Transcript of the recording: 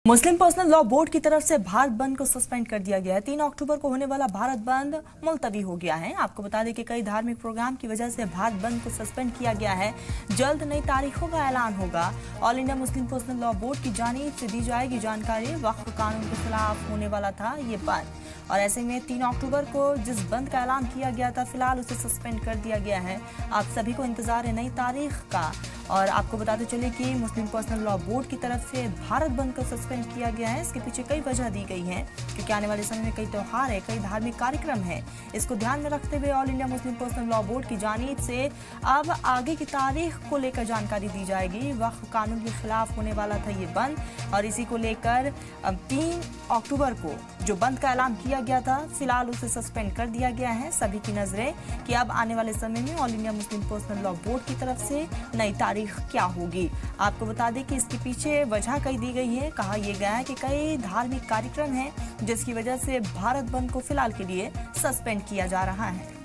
मुस्लिम personal law board की तरफ से भारत बंद को सस्पेंड कर दिया गया है। 3 अक्टूबर को होने वाला भारत बंद मुलतवी हो गया है। आपको बता दें कि कई धार्मिक प्रोग्राम की वजह से भारत बंद को सस्पेंड किया गया है। जल्द नई तारीखों का ऐलान होगा। All India Muslim personal law board की जानिब से दी जाएगी जानकारी। वक्फ कानून के खिलाफ होने वाला था ये बंद, और ऐसे में 3 अक्टूबर को जिस बंद का ऐलान किया गया था, फिलहाल उसे सस्पेंड कर दिया गया है। आप सभी को इंतजार है नई तारीख का। और आपको बताते चले कि मुस्लिम पर्सनल लॉ बोर्ड की तरफ से भारत बंद को सस्पेंड किया गया है। इसके पीछे कई वजह दी गई हैं, क्योंकि आने वाले समय में कई त्यौहार है, कई धार्मिक कार्यक्रम है। इसको ध्यान में रखते हुए all India Muslim personal law board की जानिब से अब आगे की तारीख को लेकर जानकारी दी जाएगी। वक्फ कानून के खिलाफ होने वाला था ये बंद, और इसी को लेकर 3 अक्टूबर को जो बंद का ऐलान किया गया था, फिलहाल उसे सस्पेंड कर दिया गया है। सभी की नजरें कि अब आने वाले समय में all India Muslim personal law board की तरफ से नई तारीख क्या होगी। आपको बता दें कि इसके पीछे वजह कही दी गई है। कहा यह गया है कि कई धार्मिक कार्यक्रम हैं, जिसकी वजह से भारत बंद को फिलहाल के लिए सस्पेंड किया जा रहा है।